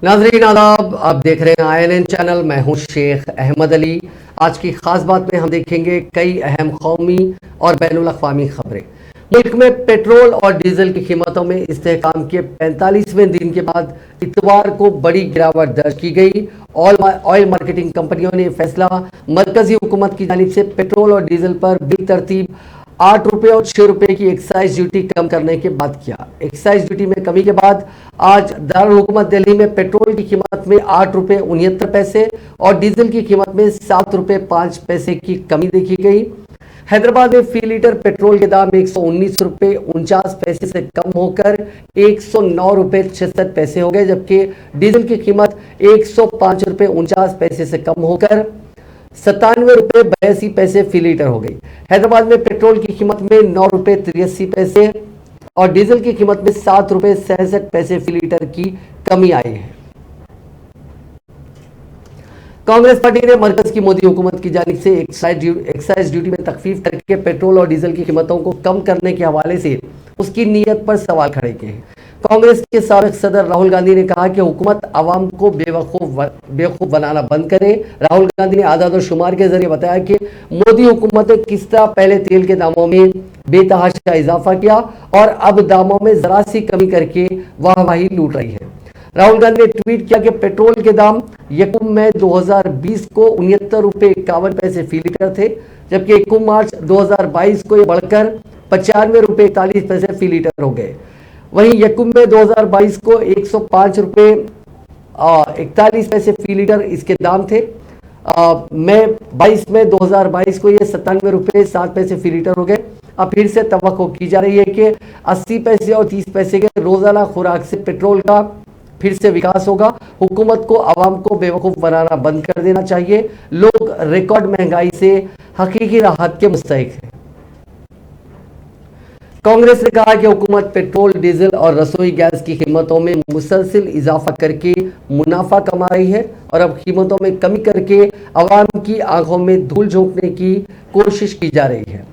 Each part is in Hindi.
नाज़रीन आदाब, आप देख रहे हैं INN चैनल। मैं हूं शेख अहमद अली। आज की खास बात में हम देखेंगे कई अहम कौमी और बैनुल अक़वामी खबरें। मुल्क में पेट्रोल और डीजल की कीमतों में इस्तेहकाम के 45वें दिन के बाद इतवार को बड़ी गिरावट दर्ज की गई। ऑयल मार्केटिंग कंपनियों ने फैसला मरकजी हुकूमत की जानिब से पेट्रोल और डीजल पर बिल तरतीब 8 रुपये और 6 रुपये की एक्साइज ड्यूटी कम करने के बाद किया। एक्साइज ड्यूटी में कमी के बाद आज दारुल हुकूमत दिल्ली में पेट्रोल की कीमत में 8 रुपये 69 पैसे और डीजल की कीमत में 7 रुपये 5 पैसे की कमी देखी गई। हैदराबाद में फी लीटर पेट्रोल के दाम 119 रुपये 49 पैसे से कम होकर 109 रुपये 66 पैसे हो गए, जबकि डीजल की कीमत 105 रुपये 49 पैसे से कम होकर 97 रुपये 82 पैसे फी लीटर हो गई। हैदराबाद में पेट्रोल की कीमत में 9 रुपये 83 पैसे और डीजल की कीमत में 7 रुपये 67 पैसे फी लीटर की कमी आई है। कांग्रेस पार्टी ने मरकज की मोदी हुकूमत की जानिब से एक्साइज ड्यूटी में तखफीफ करके पेट्रोल और डीजल की कीमतों को कम करने के हवाले से उसकी नीयत पर सवाल खड़े किए हैं। कांग्रेस के साबिक सदर राहुल गांधी ने कहा कि हुकूमत आवाम को बेवकूफ़ बनाना बंद करे। राहुल गांधी ने आदाद और शुमार के जरिए बताया कि मोदी हुकूमत ने किस तरह पहले तेल के दामों में बेतहाशा इजाफा किया और अब दामों में जरा सी कमी करके वाहवाही लूट रही है। राहुल गांधी ने ट्वीट किया कि पेट्रोल के दाम यकम मई 2020 को 69 रुपये 51 पैसे फी लीटर थे, जबकि 1 मार्च 2022 को ये बढ़कर 95 रुपये 41 पैसे फी लीटर हो गए। वहीं यकम मई 2022 को 105 रुपये 41 पैसे फी लीटर इसके दाम थे। मई 22 मई 2022 को ये 97 रुपये 7 पैसे फी लीटर हो गए। अब फिर से तवक्को की जा रही है कि 80 पैसे और 30 पैसे के रोजाना खुराक से पेट्रोल का फिर से विकास होगा। हुकूमत को आवाम को बेवकूफ़ बनाना बंद कर देना चाहिए। लोग रिकॉर्ड महंगाई से हकीकी राहत के मुस्तहिक हैं। कांग्रेस ने कहा कि हुकूमत पेट्रोल, डीजल और रसोई गैस की कीमतों में मुसलसल इजाफा करके मुनाफा कमा रही है और अब कीमतों में कमी करके आवाम की आंखों में धूल झोंकने की कोशिश की जा रही है।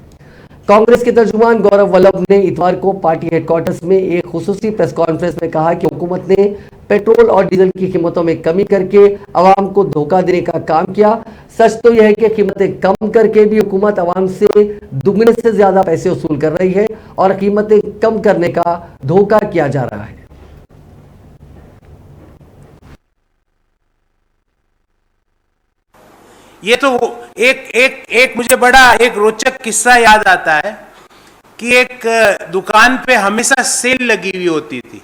कांग्रेस के तर्जुमान गौरव वल्लभ ने इतवार को पार्टी हेडक्वार्टर्स में एक खुसूसी प्रेस कॉन्फ्रेंस में कहा कि हुकूमत ने पेट्रोल और डीजल की कीमतों में कमी करके आवाम को धोखा देने का काम किया। सच तो यह है कि कीमतें कम करके भी हुकूमत आवाम से दुगने से ज्यादा पैसे वसूल कर रही है और कीमतें कम करने का धोखा किया जा रहा है। ये तो एक मुझे बड़ा एक रोचक किस्सा याद आता है कि एक दुकान पे हमेशा सेल लगी हुई होती थी।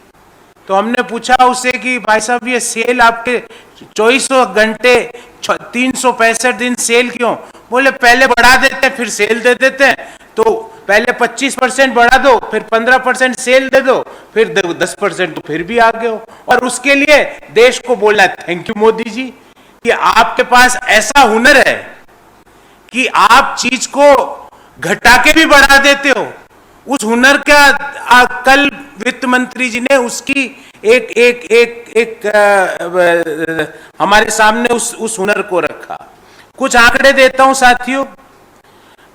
तो हमने पूछा उसे कि भाई साहब ये सेल आपके 2400 घंटे 365 दिन सेल क्यों? बोले पहले बढ़ा देते फिर सेल दे देते हैं, तो पहले 25% बढ़ा दो, फिर 15% सेल दे दो, फिर 10% तो फिर भी आगे हो। और उसके लिए देश को बोलना थैंक यू मोदी जी कि आपके पास ऐसा हुनर है कि आप चीज को घटा के भी बढ़ा देते हो। उस हुनर का कल वित्त मंत्री जी ने उसकी एक हमारे सामने उस हुनर को रखा। कुछ आंकड़े देता हूं साथियों।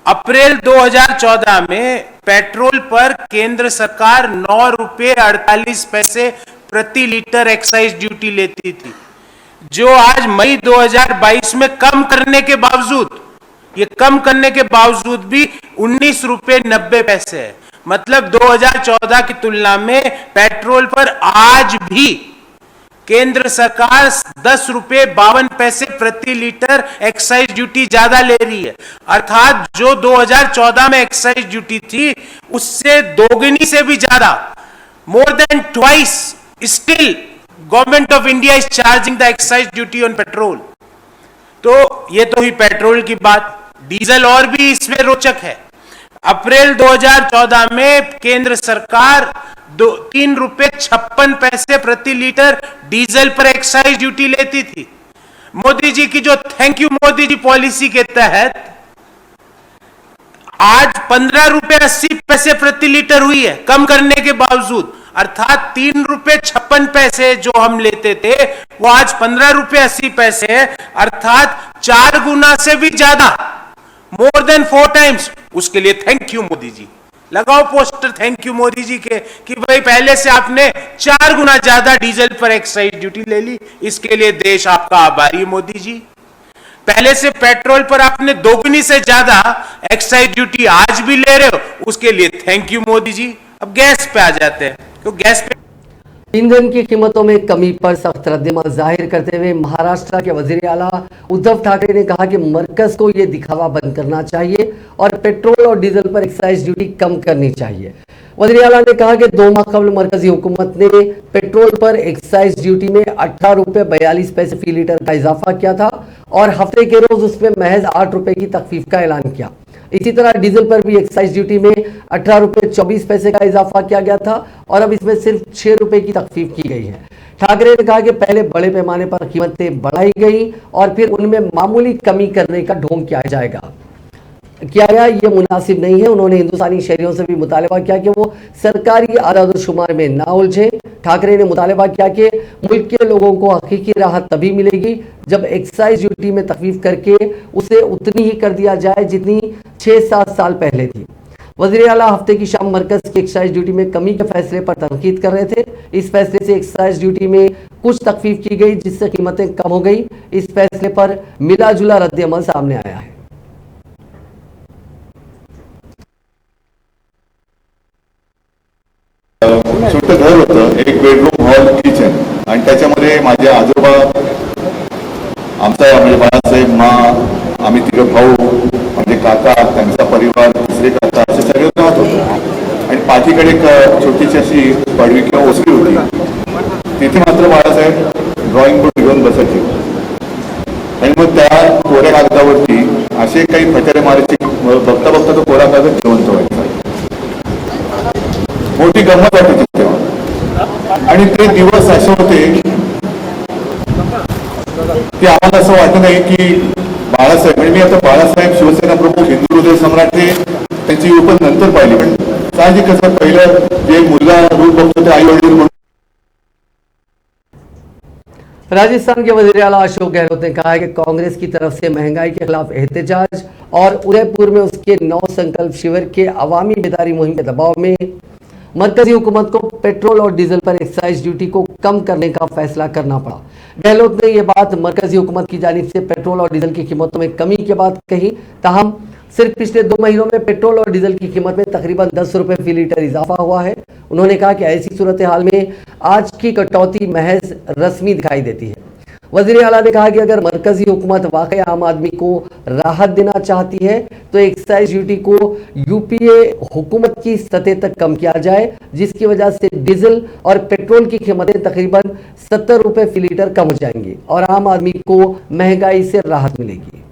अप्रैल 2014 में पेट्रोल पर केंद्र सरकार 9 रुपये 48 पैसे प्रति लीटर एक्साइज ड्यूटी लेती थी, जो आज मई 2022 में कम करने के बावजूद भी 19 रुपये 90 पैसे है। मतलब 2014 की तुलना में पेट्रोल पर आज भी केंद्र सरकार 10 रुपये 52 पैसे प्रति लीटर एक्साइज ड्यूटी ज्यादा ले रही है। अर्थात जो 2014 में एक्साइज ड्यूटी थी उससे दोगुनी से भी ज्यादा, more than twice still government of India is charging the excise duty on petrol. तो ये तो हुई पेट्रोल की बात। डीजल और भी इसमें रोचक है। अप्रैल 2014 में केंद्र सरकार 3 रुपये 56 पैसे प्रति लीटर डीजल पर एक्साइज ड्यूटी लेती थी। मोदी जी की जो thank you Modi ji policy के तहत आज 15 रुपये 80 पैसे प्रति लीटर हुई है, कम करने के बावजूद। अर्थात 3 रुपये 56 पैसे जो हम लेते थे वो आज 15 रुपये 80 पैसे है, अर्थात 4 गुना से भी ज्यादा, मोर देन 4 टाइम्स। उसके लिए थैंक यू मोदी जी। लगाओ पोस्टर थैंक यू मोदी जी के कि भाई पहले से आपने 4 गुना ज्यादा डीजल पर एक्साइज ड्यूटी ले ली, इसके लिए देश आपका आभारी है मोदी जी। पहले से पेट्रोल पर आपने 2 गुनी से ज्यादा एक्साइज ड्यूटी आज भी ले रहे हो, उसके लिए थैंक यू मोदी जी। अब गैस पे आ जाते हैं, तो गैस पे ईंधन की कीमतों में कमी पर सख्त रद्दमल जाहिर करते हुए महाराष्ट्र के वजीर आला उद्धव ठाकरे ने कहा कि मरकज को यह दिखावा बंद करना चाहिए और पेट्रोल और डीजल पर एक्साइज ड्यूटी कम करनी चाहिए। वजीर आला ने कहा कि 2 माह कबल मरकजी हुकूमत ने पेट्रोल पर एक्साइज ड्यूटी में 18 रुपये 42 पैसे फी लीटर का इजाफा किया था और हफ्ते के रोज उसमें महज 8 रुपए की तखफीफ का ऐलान किया। इसी तरह डीजल पर भी एक्साइज ड्यूटी में 18 रुपये 24 पैसे का इजाफा किया गया था और अब इसमें सिर्फ 6 रुपए की तखफीफ की गई है। ठाकरे ने कहा कि पहले बड़े पैमाने पर कीमतें बढ़ाई गई और फिर उनमें मामूली कमी करने का ढोंग किया गया, ये मुनासिब नहीं है। उन्होंने हिंदुस्तानी शहरियों से भी मुतालबा किया कि वो सरकारी आदाद-ओ-शुमार में ना उलझे। ठाकरे ने मुतालबा किया कि मुल्क के लोगों को हकीकी राहत तभी मिलेगी जब एक्साइज ड्यूटी में तखफीफ करके उसे उतनी ही कर दिया जाए जितनी 6-7 साल पहले थी। वज़ीर आला हफ्ते की शाम मरकज की एक्साइज ड्यूटी में कमी के फैसले पर तनकीद कर रहे थे। इस फैसले से एक्साइज ड्यूटी में कुछ तखफीफ की गई जिससे कीमतें कम हो गई। इस फैसले पर मिला जुला रद्द-ए-अमल सामने आया है। छोटं घर होतं, 1 बेडरूम हॉल किचन, आणि त्याच्यामध्ये माझे आजोबा, आमचा म्हणजे बाळासाहेब, आम्ही 3 भाऊ, म्हणजे काका, त्यांचा परिवार, 3 काका, असे सगळे राहत होतो। आणि पाठीकडे एक छोटीशी अशी पडवी किंवा ओसरी होती, तिथे मात्र बाळासाहेब ड्रॉइंग बोर्ड घेऊन बसायचे आणि मग त्या कोऱ्या कागदावरती असे काही फटारे मारायचे, बघता बघता तो कोरा कागद जिवंत व्हायचा। मोठी गंमत वाटायची तेव्हा, आणि ते दिवस असे होते की आम्हाला असं वाटत नाही की बाळासाहेब, म्हणजे मी आता बाळासाहेब शिवसेना प्रमुख, हिंदू हृदय सम्राट, त्यांची उपत नंतर पाहिली, पण साहजिक कसं पहिलं जे मुलगा रूप बघतो ते आई वडील म्हणून। राजस्थान के वज़ीर आला अशोक गहलोत ने कहा है कि कांग्रेस की तरफ से महंगाई के खिलाफ एहतजाज और उदयपुर में उसके 9 संकल्प शिविर के अवामी बेदारी मुहिम के दबाव में मरकजी हुकूमत को पेट्रोल और डीजल पर एक्साइज ड्यूटी को कम करने का फैसला करना पड़ा। गहलोत ने यह बात मरकजी हुकूमत की जानिब से पेट्रोल और डीजल की कीमतों में कमी के बाद कही। ताहम सिर्फ पिछले 2 महीनों में पेट्रोल और डीजल की कीमत में तकरीबन 10 रुपये फी लीटर इजाफा हुआ है। उन्होंने कहा कि ऐसी सूरत हाल में आज की कटौती महज रस्मी दिखाई देती है। वज़ीर आला ने कहा कि अगर मरकजी हुकूमत वाकई आम आदमी को राहत देना चाहती है तो एक्साइज ड्यूटी को यूपीए हुकूमत की सतह तक कम किया जाए, जिसकी वजह से डीजल और पेट्रोल की कीमतें तकरीबन 70 रुपये फी लीटर कम हो जाएंगी और आम आदमी को महंगाई से राहत मिलेगी।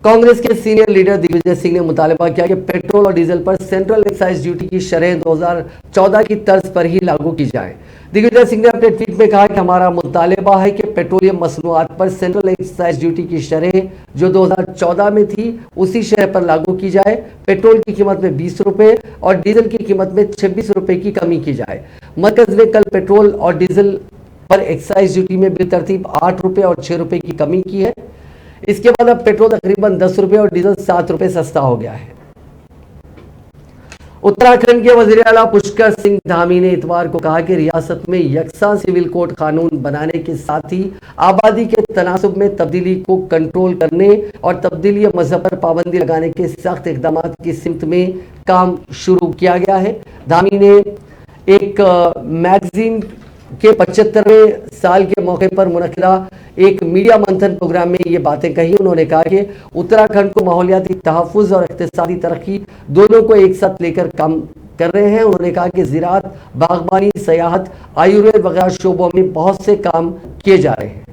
कांग्रेस के सीनियर लीडर दिग्विजय सिंह ने मुतालबा किया कि पेट्रोल और डीजल पर सेंट्रल एक्साइज ड्यूटी की शरह 2014 की तर्ज पर ही लागू की जाए। दिग्विजय सिंह ने अपने ट्वीट में कहा कि हमारा मुतालबा है कि पेट्रोलियम मसनूआत पर सेंट्रल एक्साइज ड्यूटी की शरह जो 2014 में थी उसी शरह पर लागू की जाए। पेट्रोल की कीमत में 20 रुपये और डीजल की कीमत में 26 रुपये की कमी की जाए। मरकज ने कल पेट्रोल और डीजल पर एक्साइज ड्यूटी में बिलतरतीब 8 रुपये और 6 रुपये की कमी की है। इसके बाद अब पेट्रोल तकरीबन 10 रुपये और डीजल 7 रुपये सस्ता हो गया है। उत्तराखंड के वज़ीर आला पुष्कर सिंह धामी ने इतवार को कहा कि रियासत में यकसा सिविल कोड कानून बनाने के साथ ही आबादी के तनासुब में तब्दीली को कंट्रोल करने और तब्दीली मजहब पर पाबंदी लगाने के सख्त इक़दाम की सिमत में काम शुरू किया गया है। धामी ने एक मैगजीन के 75वें साल के मौके पर मुनक़िदा एक मीडिया मंथन प्रोग्राम में ये बातें कही। उन्होंने कहा कि उत्तराखंड को माहौलियाती तहफ़्फ़ुज़ और इक़्तिसादी तरक्की दोनों को एक साथ लेकर काम कर रहे हैं। उन्होंने कहा कि ज़राअत, बागबानी, सयाहत, आयुर्वेद वगैरह शोबों में बहुत से काम किए जा रहे हैं।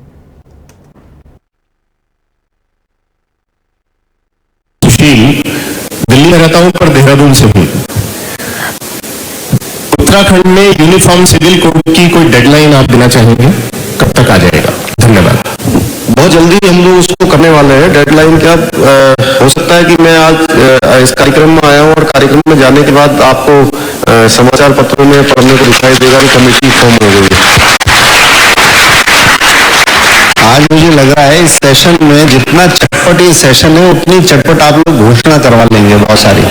सुशील, दिल्ली में रहता हूं पर देहरादून से हूं। उत्तराखंड में यूनिफॉर्म सिविल कोड की कोई डेडलाइन आप देना चाहेंगे, कब तक आ जाएगा? धन्यवाद। बहुत जल्दी हम लोग उसको करने वाले हैं। डेडलाइन क्या हो सकता है कि मैं आज इस कार्यक्रम में आया हूं और कार्यक्रम में जाने के बाद आपको समाचार पत्रों में पढ़ने को दिखाई देगा कि कमेटी फॉर्म हो गई है। आज मुझे लग रहा है इस सेशन में जितना चटपट ये सेशन है उतनी चटपट आप लोग घोषणा करवा लेंगे बहुत सारी।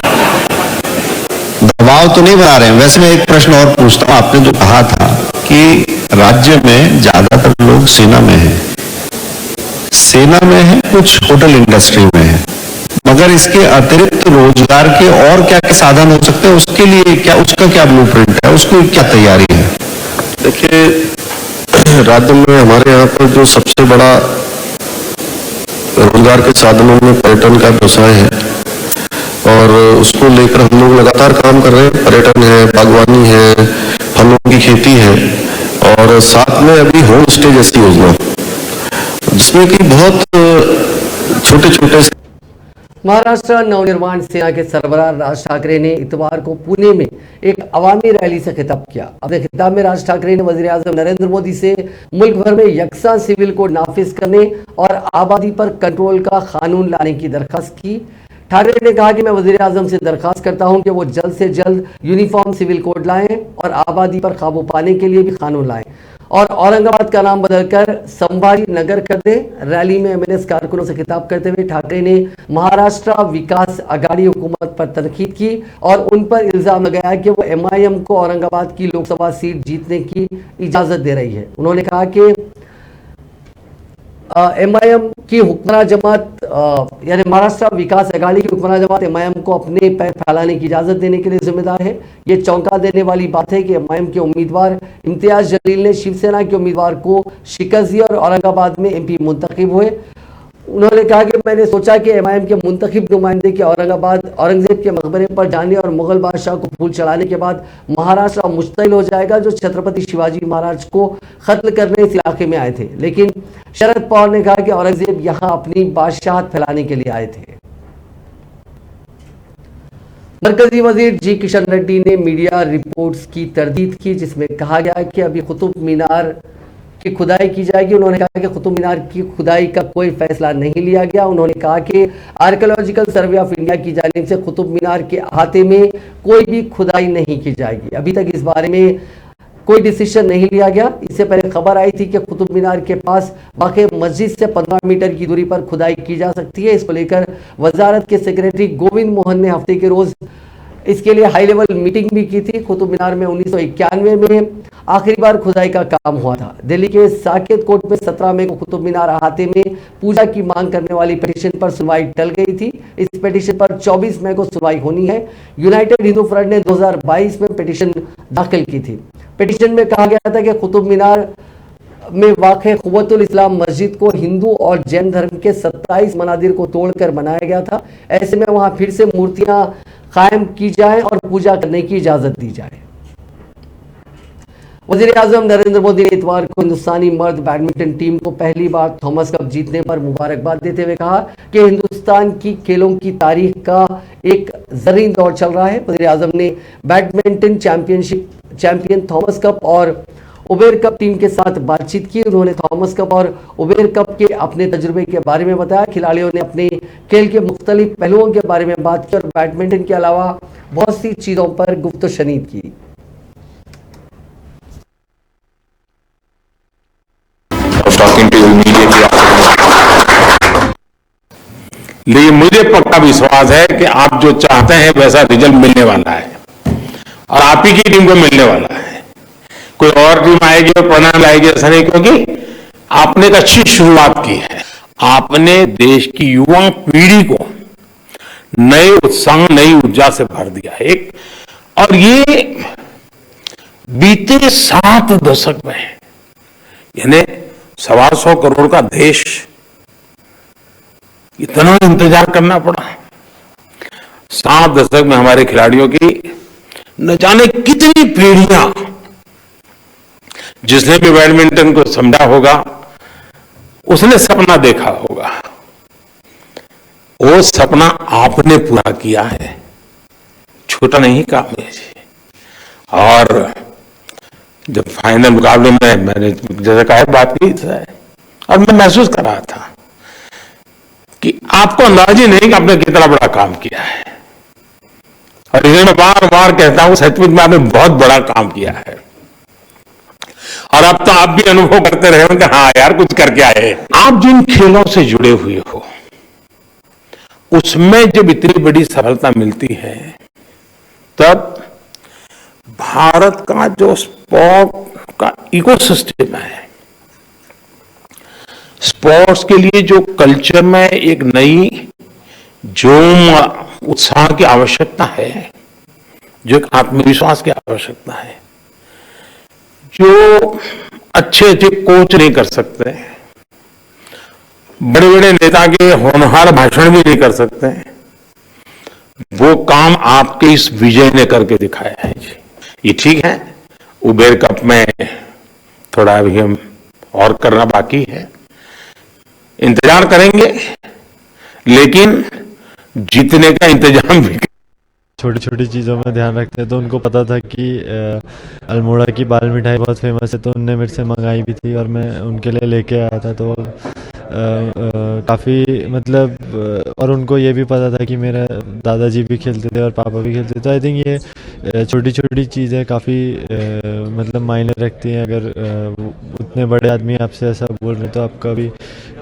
दबाव तो नहीं बना रहे हैं। वैसे मैं एक प्रश्न और पूछता हूँ, आपने जो कहा था कि राज्य में ज्यादातर लोग सेना में हैं, कुछ होटल इंडस्ट्री में है, मगर इसके अतिरिक्त रोजगार के और क्या क्या साधन हो सकते हैं, उसके लिए क्या, उसका क्या ब्लूप्रिंट है, उसकी क्या तैयारी है? देखिए, राज्य में हमारे यहाँ पर जो सबसे बड़ा रोजगार के साधनों में पर्यटन का व्यवसाय है और उसको लेकर हम लोग लगातार काम कर रहे हैं। पर्यटन है, बागवानी है, फलों की खेती है और साथ में अभी होम स्टे जैसी योजना, जिसमें कि बहुत छोटे छोटे। महाराष्ट्र नवनिर्माण सेना के सरबराह राज ठाकरे ने इतवार को पुणे में एक अवामी रैली से खिताब किया। अपने खिताब में राज ठाकरे ने वजीर आजम नरेंद्र मोदी से मुल्क भर में यकसा सिविल कोड नाफिज करने और आबादी पर कंट्रोल का कानून लाने की दरख्वास्त की। ठाकरे ने कहा कि मैं वजीर आजम से दरख्वास्त करता हूं कि वो जल्द से जल्द यूनिफॉर्म सिविल कोड लाएं और आबादी पर काबू पाने के लिए भी कानून लाएं और औरंगाबाद का नाम बदलकर संभाजी नगर कर दें। रैली में एमएनएस कारकुनों से खिताब करते हुए ठाकरे ने महाराष्ट्र विकास आघाड़ी हुकूमत पर तनकीद की और उन पर इल्जाम लगाया कि वो एमआईएम को औरंगाबाद की लोकसभा सीट जीतने की इजाजत दे रही है। उन्होंने कहा कि एमआईएम की हुक्मरान जमात यानी महाराष्ट्र विकास आघाड़ी की हुक्मरान जमात एमआईएम को अपने पैर फैलाने की इजाजत देने के लिए जिम्मेदार है। ये चौंका देने वाली बात है कि एमआईएम के उम्मीदवार इम्तियाज जलील ने शिवसेना के उम्मीदवार को शिकस्त दी और औरंगाबाद में एमपी मुंतखब हुए। उन्होंने कहा कि मैंने सोचा कि एमआईएम के मुंतखब नुमाइंदे के औरंगजेब के मकबरे पर जाने और मुगल बादशाह को फूल चढ़ाने के बाद महाराष्ट्र मुश्तइल हो जाएगा, जो छत्रपति शिवाजी महाराज को कत्ल करने इस इलाके में आए थे। लेकिन शरद पवार ने कहा कि औरंगजेब यहां अपनी बादशाहत फैलाने के लिए आए थे। मरकजी वजीर जी किशन रेड्डी ने मीडिया रिपोर्ट्स की तरदीद की, जिसमें कहा गया कि अभी कुतुब मीनार की खुदाई की जाएगी। उन्होंने कहा कि कुतुब मीनार की खुदाई का कोई फैसला नहीं लिया गया। उन्होंने कहा कि आर्कियोलॉजिकल सर्वे ऑफ इंडिया की जानिब से कुतुब मीनार के अहाते में कोई भी खुदाई नहीं की जाएगी। अभी तक इस बारे में कोई डिसीजन नहीं लिया गया। इससे पहले खबर आई थी कि कुतुब मीनार के पास वाक़ मस्जिद से 15 मीटर की दूरी पर खुदाई की जा सकती है। इसको लेकर वजारत के सेक्रेटरी गोविंद मोहन ने हफ्ते के रोज इसके लिए हाई लेवल मीटिंग भी की थी। कुतुब मीनार में 1991 में आखिरी बार खुदाई का काम हुआ था। दिल्ली के साकेत कोर्ट में 17 मई को कुतुब मीनार अहाते में पूजा की मांग करने वाली पिटीशन पर सुनवाई टल गई थी। इस पिटीशन पर 24 मई को सुनवाई होनी है। यूनाइटेड हिंदू फ्रंट ने 2022 में पिटीशन दाखिल की थी। पिटीशन में कहा गया था कि कुतुब मीनार में वाक़ क़ुव्वतुल इस्लाम मस्जिद को हिंदू और जैन धर्म के 27 मनादिर को तोड़कर बनाया गया था। ऐसे में वहां फिर से मूर्तियां कायम की जाए और पूजा करने की इजाजत दी जाए। वज़ीर आज़म नरेंद्र मोदी ने इतवार को हिंदुस्तानी मर्द बैडमिंटन टीम को पहली बार थॉमस कप जीतने पर मुबारकबाद देते हुए कहा कि हिंदुस्तान की खेलों की तारीख का एक ज़रीन दौर चल रहा है। वज़ीर आज़म ने बैडमिंटन चैंपियन थॉमस कप और उबेर कप टीम के साथ बातचीत की। उन्होंने थॉमस कप और उबेर कप के अपने तजुर्बे के बारे में बताया। खिलाड़ियों ने अपने खेल के मुख्तलिफ पहलुओं के बारे में बात की और बैडमिंटन के अलावा बहुत सी चीज़ों पर गुफ्तशनीद की। लेकिन मुझे पक्का विश्वास है कि आप जो चाहते हैं वैसा रिजल्ट मिलने वाला है और आप ही की टीम को मिलने वाला है। कोई और टीम आएगी और परिणाम लाएगी ऐसा नहीं, क्योंकि आपने एक अच्छी शुरुआत की है। आपने देश की युवा पीढ़ी को नए उत्साह, नई ऊर्जा से भर दिया है। और ये बीते 7 दशक में, यानी 125 करोड़ का देश, इतना इंतजार करना पड़ा। 7 दशक में हमारे खिलाड़ियों की न जाने कितनी पीढ़ियां, जिसने भी बैडमिंटन को समझा होगा उसने सपना देखा होगा, वो सपना आपने पूरा किया है। छोटा नहीं काम है जी। और जब फाइनल मुकाबले में मैंने जैसे कहा बात की और मैं महसूस कर रहा था कि आपको अंदाज ही नहीं कि आपने कितना बड़ा काम किया है। और इसे मैं बार बार कहता हूं, सचमुच में आपने बहुत बड़ा काम किया है। और अब तो आप भी अनुभव करते रहे होंगे, हाँ यार कुछ करके आए। आप जिन खेलों से जुड़े हुए हो उसमें जब इतनी बड़ी सफलता मिलती है तब भारत का जो स्पोर्ट का इकोसिस्टम है, स्पोर्ट्स के लिए जो कल्चर में एक नई जोम उत्साह की आवश्यकता है, जो एक आत्मविश्वास की आवश्यकता है, जो अच्छे अच्छे कोच नहीं कर सकते, बड़े बड़े नेता के होनहार भाषण भी नहीं कर सकते, वो काम आपके इस विजय ने करके दिखाया है जी। ये ठीक है, उबेर कप में थोड़ा अभी हम और करना बाकी है, इंतजार करेंगे, लेकिन जीतने का इंतजाम भी। छोटी छोटी चीज़ों में ध्यान रखते हैं, तो उनको पता था कि अल्मोड़ा की बाल मिठाई बहुत फेमस है, तो उनने मेरे से मंगाई भी थी और मैं उनके लिए लेके आया था। तो काफ़ी मतलब और उनको ये भी पता था कि मेरे दादाजी भी खेलते थे और पापा भी खेलते थे। तो आई थिंक ये छोटी छोटी चीज़ें काफ़ी मतलब मायने रखती हैं। अगर उतने बड़े आदमी आपसे ऐसा बोल रहे तो आपका भी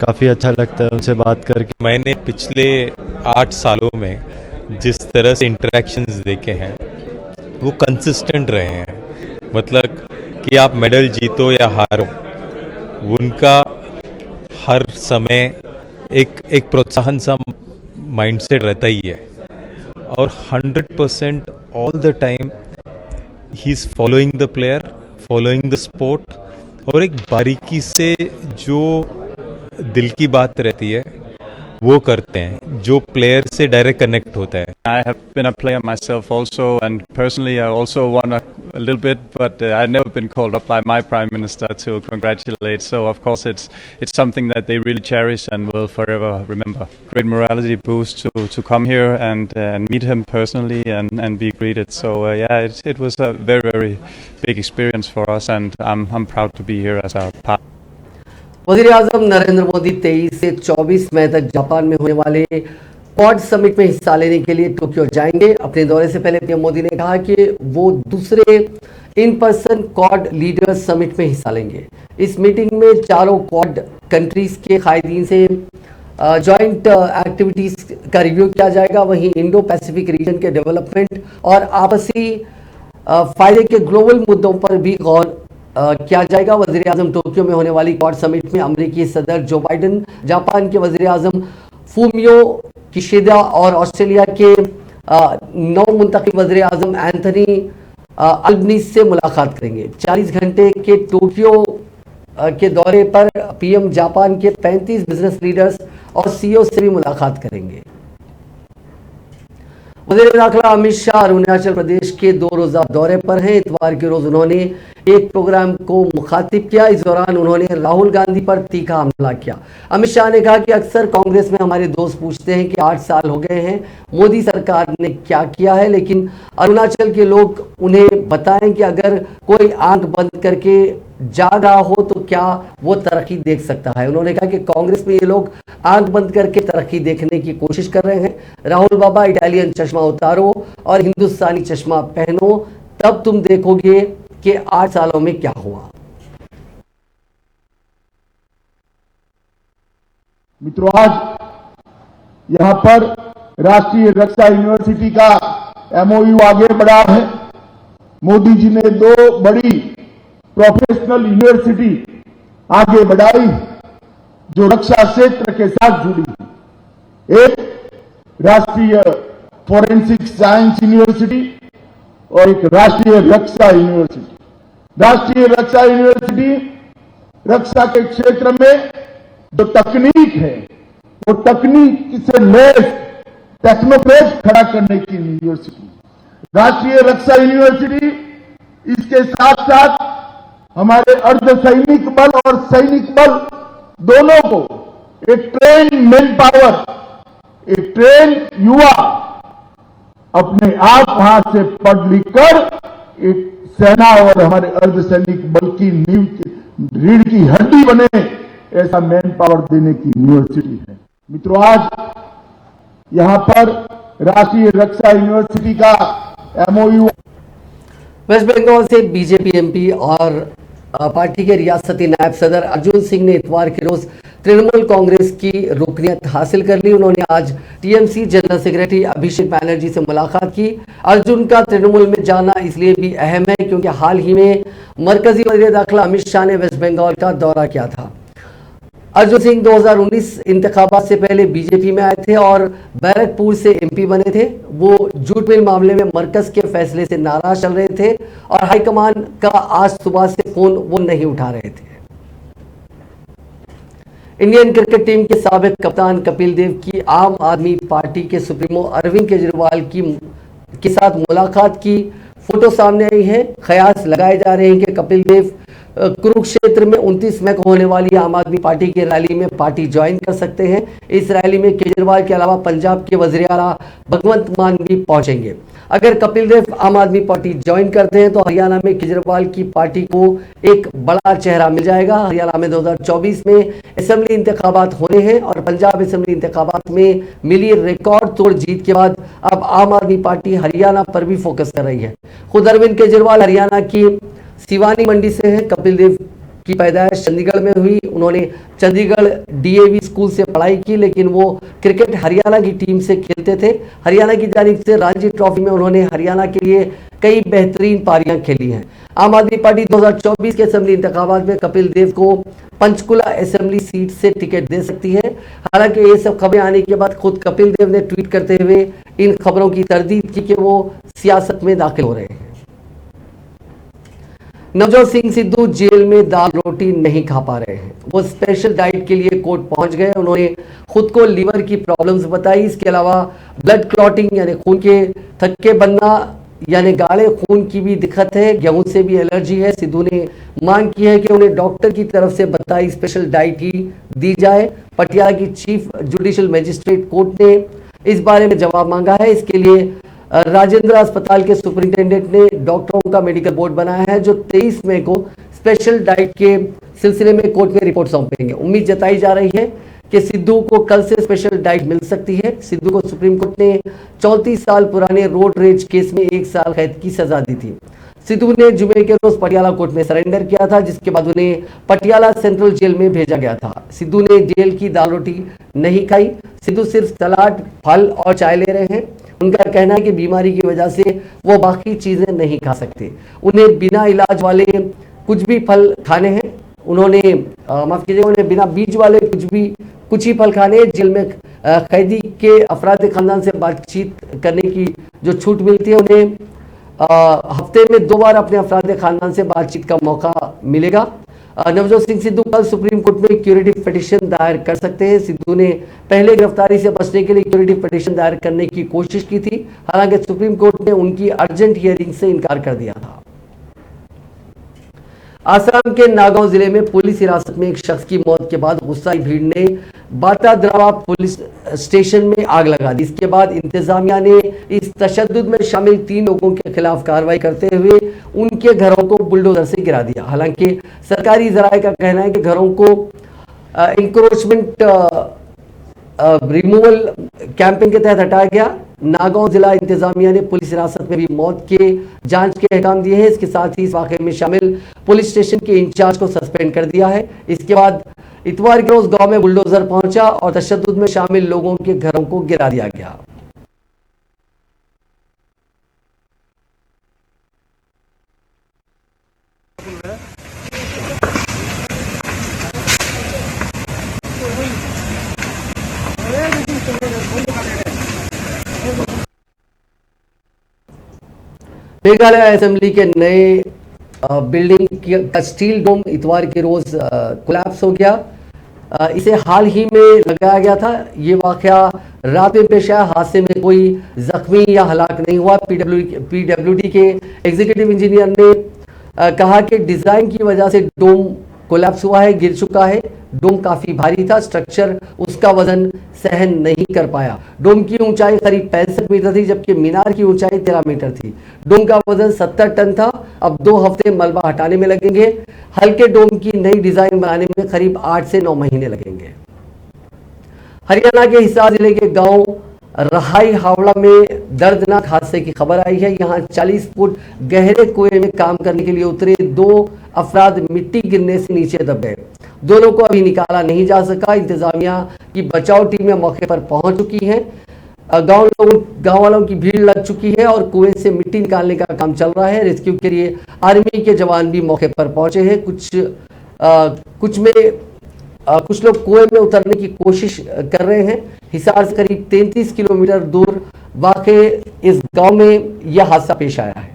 काफ़ी अच्छा लगता है उनसे बात करके। मैंने पिछले 8 सालों में जिस तरह से इंटरेक्शंस देखे हैं वो कंसिस्टेंट रहे हैं। मतलब कि आप मेडल जीतो या हारो, उनका हर समय एक प्रोत्साहन सा माइंडसेट रहता ही है और 100% all the time he is following the player, following the sport, और एक बारीकी से जो दिल की बात रहती है वो करते हैं, जो प्लेयर से डायरेक्ट कनेक्ट होता है। I have been a player myself also, and personally I also won a little bit, but I've never been called up by my Prime Minister to congratulate. So of course it's something that they really cherish and will forever remember. Great morality boost to come here and meet him personally and be greeted. So yeah, it was a very big experience for us, and I'm proud to be here as a part. वज़ीर आज़म नरेंद्र मोदी 23 से 24 मई तक जापान में होने वाले क्वाड समिट में हिस्सा लेने के लिए टोक्यो जाएंगे। अपने दौरे से पहले पीएम मोदी ने कहा कि वो दूसरे in person quad leaders summit में हिस्सा लेंगे। इस मीटिंग में चारों क्वाड कंट्रीज के कायदीन से जॉइंट एक्टिविटीज का रिव्यू किया जाएगा। वहीं इंडो पैसिफिक रीजन के डेवलपमेंट और आपसी फायदे के ग्लोबल मुद्दों पर भी गौर किया जाएगा। वज़ीर आज़म टोक्यो में होने वाली क्वाड समिट में अमेरिकी सदर जो बाइडन, जापान के वज़ीर आज़म फूमियो किशिदा और ऑस्ट्रेलिया के नौ मुंतखब वज़ीर आज़म एंथनी अल्बनीज़ से मुलाकात करेंगे। 40 घंटे के टोक्यो के दौरे पर पीएम जापान के 35 बिजनेस लीडर्स और सीईओ से भी मुलाकात करेंगे। वज़ीर दाखिला अमित शाह अरुणाचल प्रदेश के 2 रोज़ा दौरे पर हैं। इतवार के रोज उन्होंने एक प्रोग्राम को मुखातिब किया। इस दौरान उन्होंने राहुल गांधी पर तीखा हमला किया। अमित शाह ने कहा कि अक्सर कांग्रेस में हमारे दोस्त पूछते हैं कि 8 साल हो गए हैं, मोदी सरकार ने क्या किया है, लेकिन अरुणाचल के लोग उन्हें बताएं कि अगर कोई आंख बंद करके जाग रहा हो तो क्या वो तरक्की देख सकता है। उन्होंने कहा कि कांग्रेस में ये लोग आंख बंद करके तरक्की देखने की कोशिश कर रहे हैं। राहुल बाबा, इटालियन चश्मा उतारो और हिंदुस्तानी चश्मा पहनो, तब तुम देखोगे कि 8 सालों में क्या हुआ। मित्रों, आज यहाँ पर राष्ट्रीय रक्षा यूनिवर्सिटी का एमओयू आगे बढ़ा है। मोदी जी ने 2 बड़ी प्रोफेशनल यूनिवर्सिटी आगे बढ़ाई जो रक्षा क्षेत्र के साथ जुड़ी। एक राष्ट्रीय फोरेंसिक साइंस यूनिवर्सिटी और एक राष्ट्रीय रक्षा यूनिवर्सिटी। राष्ट्रीय रक्षा यूनिवर्सिटी रक्षा के क्षेत्र में जो तकनीक है वो तकनीक से लैस टेक्नोक्रेट खड़ा करने की यूनिवर्सिटी। राष्ट्रीय रक्षा यूनिवर्सिटी इसके साथ साथ हमारे अर्धसैनिक बल और सैनिक बल दोनों को एक ट्रेन मैन पावर, एक ट्रेन युवा अपने आप वहां से पढ़ लिख कर एक सेना और हमारे अर्धसैनिक बल की नींव रीढ़ की हड्डी बने, ऐसा मैन पावर देने की यूनिवर्सिटी है। मित्रों, आज यहां पर राष्ट्रीय रक्षा यूनिवर्सिटी का एमओयू। वेस्ट बंगाल से बीजेपी एमपी और पार्टी के रियासती नायब सदर अर्जुन सिंह ने इतवार के रोज तृणमूल कांग्रेस की रुकनीत हासिल कर ली। उन्होंने आज टीएमसी जनरल सेक्रेटरी अभिषेक बैनर्जी से मुलाकात की। अर्जुन का तृणमूल में जाना इसलिए भी अहम है क्योंकि हाल ही में मरकजी वज़ीर दाखिला अमित शाह ने वेस्ट बंगाल का दौरा किया था। अर्जुन सिंह 2019 इंतखाबात से पहले बीजेपी में आए थे और बैरकपुर से एमपी बने थे। वो जूट मिल मामले में मरकज के फैसले से नाराज चल रहे थे और हाईकमान का आज सुबह से फोन वो नहीं उठा रहे थे। इंडियन क्रिकेट टीम के साबिक कप्तान कपिल देव की आम आदमी पार्टी के सुप्रीमो अरविंद केजरीवाल के साथ मुलाकात की फोटो सामने आई है। कयास लगाए जा रहे हैं कि कपिल देव कुरुक्षेत्र में 29 मई को होने वाली आम आदमी पार्टी की रैली में पार्टी ज्वाइन कर सकते हैं। इस रैली में केजरीवाल के अलावा पंजाब के वज़ीर आला भगवंत मान भी पहुंचेंगे। अगर कपिल देव आम आदमी पार्टी ज्वाइन करते हैं तो हरियाणा में केजरीवाल की पार्टी को एक बड़ा चेहरा मिल जाएगा। हरियाणा में 2024 में असेंबली इंतखाबात होने हैं और पंजाब असेंबली इंतखाबात में मिली रिकॉर्ड तोड़ जीत के बाद अब आम आदमी पार्टी हरियाणा पर भी फोकस कर रही है। खुद अरविंद केजरीवाल हरियाणा की सिवानी मंडी से हैं। कपिल देव की पैदाइश चंडीगढ़ में हुई। उन्होंने चंडीगढ़ डीएवी स्कूल से पढ़ाई की, लेकिन वो क्रिकेट हरियाणा की टीम से खेलते थे। हरियाणा की जानिब से रणजी ट्रॉफी में उन्होंने हरियाणा के लिए कई बेहतरीन पारियां खेली हैं। आम आदमी पार्टी 2024 के असेंबली इंतखाबात में कपिल देव को पंचकुला असेंबली सीट से टिकट दे सकती है। हालांकि ये सब खबरें आने के बाद खुद कपिल देव ने ट्वीट करते हुए इन खबरों की तरदीद की कि वो सियासत में दाखिल हो रहे हैं। नवजोत सिंह सिद्धू जेल में दाल रोटी नहीं खा पा रहे हैं। वो स्पेशल डाइट के लिए कोर्ट पहुंच गए। उन्होंने खुद को लीवर की प्रॉब्लम्स बताई। इसके अलावा ब्लड क्लॉटिंग यानी खून के थक्के बनना यानी गाढ़े खून की भी दिक्कत है। गेहूं से भी एलर्जी है। सिद्धू ने मांग की है कि उन्हें डॉक्टर की तरफ से बताई स्पेशल डाइट ही दी जाए। पटियाला की चीफ जुडिशियल मजिस्ट्रेट कोर्ट ने इस बारे में जवाब मांगा है। इसके लिए राजेंद्र अस्पताल के सुपरिंटेंडेंट ने डॉक्टरों का मेडिकल बोर्ड बनाया है जो 23 मई को स्पेशल डाइट के सिलसिले में कोर्ट में रिपोर्ट सौंपेंगे। उम्मीद जताई जा रही है कि सिद्धू को कल से स्पेशल डाइट मिल सकती है। सिद्धू को सुप्रीम कोर्ट ने 34 साल पुराने रोड रेज केस में 1 साल कैद की सजा दी थी। सिद्धू ने जुमे के रोज पटियाला कोर्ट में सरेंडर किया था, जिसके बाद उन्हें पटियाला सेंट्रल जेल में भेजा गया था। सिद्धू ने जेल की दाल रोटी नहीं खाई। सिद्धू सिर्फ सलाद, फल और चाय ले रहे हैं। उनका कहना है कि बीमारी की वजह से वो बाकी चीजें नहीं खा सकते। उन्हें बिना इलाज वाले कुछ भी फल खाने हैं। उन्होंने माफ कीजिएगा, उन्हें बिना बीज वाले कुछ ही फल खाने हैं। जेल में कैदी के अफराद खानदान से बातचीत करने की जो छूट मिलती है, उन्हें हफ्ते में 2 बार अपने अफराद खानदान से बातचीत का मौका मिलेगा। नवजोत सिंह सिद्धू कल सुप्रीम कोर्ट में क्यूरेटिव पिटीशन दायर कर सकते हैं। सिद्धू ने पहले गिरफ्तारी से बचने के लिए क्यूरेटिव पिटीशन दायर करने की कोशिश की थी। हालांकि सुप्रीम कोर्ट ने उनकी अर्जेंट हियरिंग से इनकार कर दिया था। आसाम के नागांव जिले में पुलिस हिरासत में एक शख्स की मौत के बाद गुस्साई भीड़ ने बाटाद्रावा पुलिस स्टेशन में आग लगा दी। इसके बाद इंतजामिया ने इस तशद्दुद में शामिल 3 लोगों के खिलाफ कार्रवाई करते हुए उनके घरों को बुलडोजर से गिरा दिया। हालांकि सरकारी जराये का कहना है कि घरों को इंक्रोचमेंट रिमूवल कैंपेन के तहत हटाया गया। नागांव जिला इंतजामिया ने पुलिस हिरासत में भी मौत के जांच के अहकाम दिए हैं। इसके साथ ही इस वाकये में शामिल पुलिस स्टेशन के इंचार्ज को सस्पेंड कर दिया है। इसके बाद इतवार के रोज गांव में बुलडोजर पहुंचा और तशद्दुद में शामिल लोगों के घरों को गिरा दिया गया। मेघालय असेंबली के नए बिल्डिंग का स्टील डोम इतवार के रोज कोलैप्स हो गया। इसे हाल ही में लगाया गया था। ये वाकया रात में पेश आया। हादसे में कोई जख्मी या हलाक नहीं हुआ। पीडब्ल्यूडी के एग्जीक्यूटिव इंजीनियर ने कहा कि डिजाइन की वजह से डोम कोलैप्स हुआ है, गिर चुका है। डोम काफी भारी था। स्ट्रक्चर उसका वजन सहन नहीं कर पाया। डोम की ऊंचाई करीब 65 मीटर थी, जबकि मीनार की ऊंचाई 13 मीटर थी। डोम का वजन 70 टन था। अब 2 हफ्ते मलबा हटाने में लगेंगे। हल्के डोम की नई डिजाइन बनाने में करीब 8 से 9 महीने लगेंगे। हरियाणा के हिसार जिले के गांव रहाई हावड़ा में दर्दनाक हादसे की खबर आई है। यहां 40 फुट गहरे कुएं में काम करने के लिए उतरे 2 अफराद मिट्टी गिरने से नीचे दब गए। दोनों को अभी निकाला नहीं जा सका। इंतजामिया की बचाव टीमें मौके पर पहुंच चुकी हैं। गांव वालों की भीड़ लग चुकी है और कुएं से मिट्टी निकालने का काम चल रहा है। रेस्क्यू के लिए आर्मी के जवान भी मौके पर पहुंचे हैं। कुछ लोग कुएं में उतरने की कोशिश कर रहे हैं। हिसार से करीब 33 किलोमीटर दूर वाक़े इस गांव में यह हादसा पेश आया है।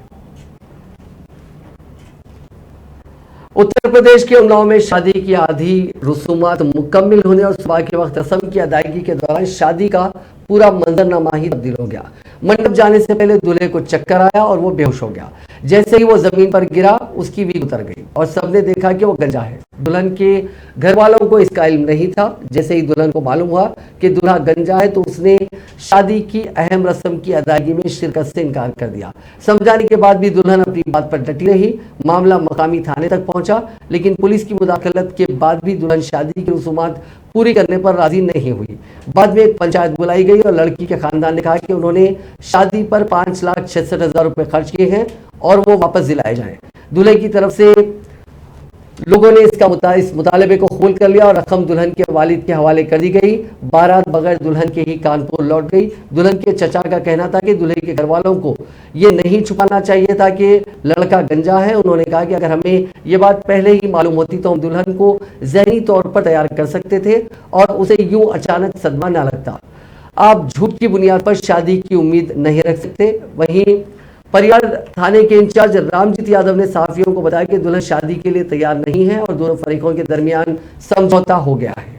उत्तर प्रदेश के उन्नाव में शादी की आधी रसूमात मुकम्मल होने और सुबह के वक्त रस्म की अदायगी के दौरान शादी का पूरा मंजरनामा ही तब्दील हो गया। मंडप जाने से पहले दूल्हे को चक्कर आया और वो बेहोश हो गया। जैसे ही वो जमीन पर गिरा उसकी भी उतर गई और सबने देखा कि वो गंजा है। दुल्हन के घर वालों को इसका इल्म नहीं था। जैसे ही दुल्हन को मालूम हुआ कि दूल्हा गंजा है तो उसने शादी की अहम रस्म की अदायगी में शिरकत से इनकार कर दिया। समझाने के बाद भी दुल्हन अपनी बात पर डटी रही। मामला मकामी थाने तक पहुंचा, लेकिन पुलिस की मुदाखलत के बाद भी दुल्हन शादी की रसूमात पूरी करने पर राजी नहीं हुई। बाद में एक पंचायत बुलाई गई और लड़की के खानदान ने कहा कि उन्होंने शादी पर 5,66,000 रुपए खर्च किए हैं और वो वापस दिलाए जाएं। दूल्हे की तरफ से लोगों ने इस मुतालबे को कबूल कर लिया और रकम दुल्हन के वालिद के हवाले कर दी गई। बारात बगैर दुल्हन के ही कानपुर लौट गई। दुल्हन के चचा का कहना था कि दूल्हे के घर वालों को ये नहीं छुपाना चाहिए था कि लड़का गंजा है। उन्होंने कहा कि अगर हमें ये बात पहले ही मालूम होती तो हम दुल्हन को ज़हनी तौर पर तैयार कर सकते थे और उसे यूं अचानक सदमा न लगता। आप झूठ की बुनियाद पर शादी की उम्मीद नहीं रख सकते। वहीं परियार थाने के इंचार्ज रामजीत यादव ने सहाफियों को बताया कि दुल्हन शादी के लिए तैयार नहीं है और दोनों फरीकों के दरमियान समझौता हो गया है।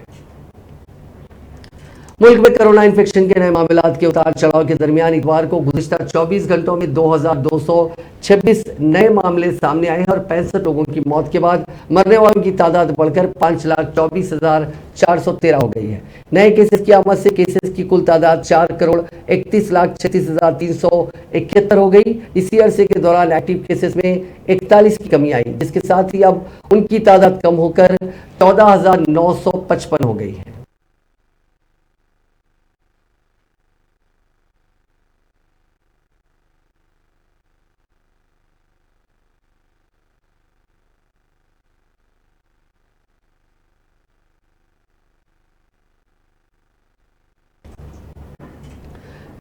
मुल्क में कोरोना इन्फेक्शन के नए मामलात के उतार चढ़ाव के दरमियान इतवार को गुज़िश्ता 24 घंटों में 2,226 नए मामले सामने आए हैं और 65 लोगों की मौत के बाद मरने वालों की तादाद बढ़कर 5,24,413 हो गई है। नए केसेस की आमद से केसेस की कुल तादाद 4,31,36,371 हो गई। इसी अरसे के दौरान एक्टिव केसेस में 41 की कमी आई, जिसके साथ ही अब उनकी तादाद कम होकर 14,955 हो गई है।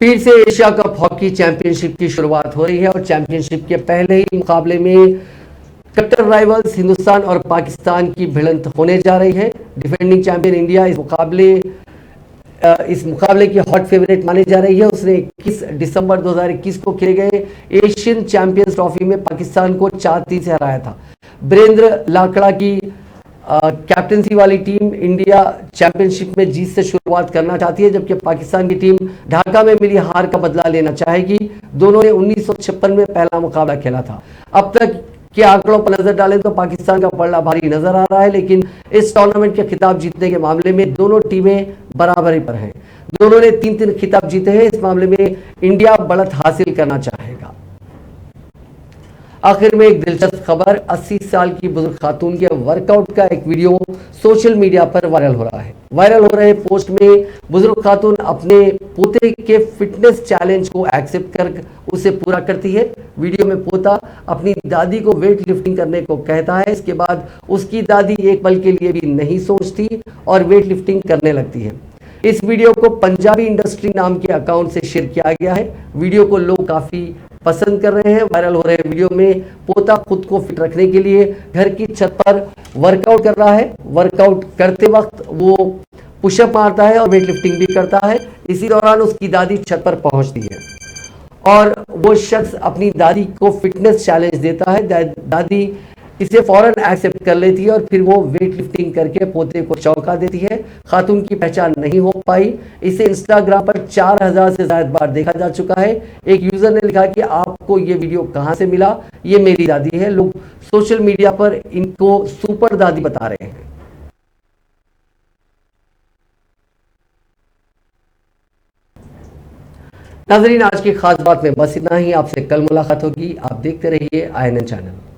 फिर से एशिया कप हॉकी चैंपियनशिप की शुरुआत हो रही है और चैंपियनशिप के पहले ही मुकाबले में कट्टर राइवल्स हिंदुस्तान और पाकिस्तान की भिड़ंत होने जा रही है। डिफेंडिंग चैंपियन इंडिया इस मुकाबले की हॉट फेवरेट मानी जा रही है। उसने 21 दिसंबर 2021 को खेले गए एशियन चैंपियंस ट्रॉफी में पाकिस्तान को 4-3 से हराया था। वीरेंद्र लाकड़ा की कैप्टनसी वाली टीम इंडिया चैंपियनशिप में जीत से शुरुआत करना चाहती है, जबकि पाकिस्तान की टीम ढाका में मिली हार का बदला लेना चाहेगी। दोनों ने 1956 में पहला मुकाबला खेला था। अब तक के आंकड़ों पर नजर डालें तो पाकिस्तान का पलड़ा भारी नजर आ रहा है, लेकिन इस टूर्नामेंट के खिताब जीतने के मामले में दोनों टीमें बराबरी पर हैं। दोनों ने 3-3 खिताब जीते हैं। इस मामले में इंडिया बढ़त हासिल करना चाहेगा। आखिर में एक दिलचस्प खबर, 80 साल की बुजुर्ग खातून के वर्कआउट का एक वीडियो सोशल मीडिया पर वायरल हो रहा है। वायरल हो रहे पोस्ट में बुजुर्ग खातून अपने पोते के फिटनेस चैलेंज को एक्सेप्ट कर उसे पूरा करती है। वीडियो में पोता अपनी दादी को वेट लिफ्टिंग करने को कहता है। इसके बाद उसकी दादी एक पल के लिए भी नहीं सोचती और वेट लिफ्टिंग करने लगती है। इस वीडियो को पंजाबी इंडस्ट्री नाम के अकाउंट से शेयर किया गया है। वीडियो को लोग काफी पसंद कर रहे हैं। वायरल हो रहे वीडियो में पोता खुद को फिट रखने के लिए घर की छत पर वर्कआउट कर रहा है। वर्कआउट करते वक्त वो पुशअप मारता है और वेट लिफ्टिंग भी करता है। इसी दौरान उसकी दादी छत पर पहुंचती है और वो शख्स अपनी दादी को फिटनेस चैलेंज देता है। दादी इसे फौरन एक्सेप्ट कर लेती है और फिर वो वेट लिफ्टिंग करके पोते को चौंका देती है। खातून की पहचान नहीं हो पाई। इसे इंस्टाग्राम पर 4000 से ज्यादा बार देखा जा चुका है। एक यूजर ने लिखा कि आपको ये वीडियो कहां से मिला? ये मेरी दादी है। लोग सोशल मीडिया पर इनको सुपर दादी बता रहे हैं। नाजरीन, आज की खास बात में बस इतना ही। आपसे कल मुलाकात होगी। आप देखते रहिए INN चैनल।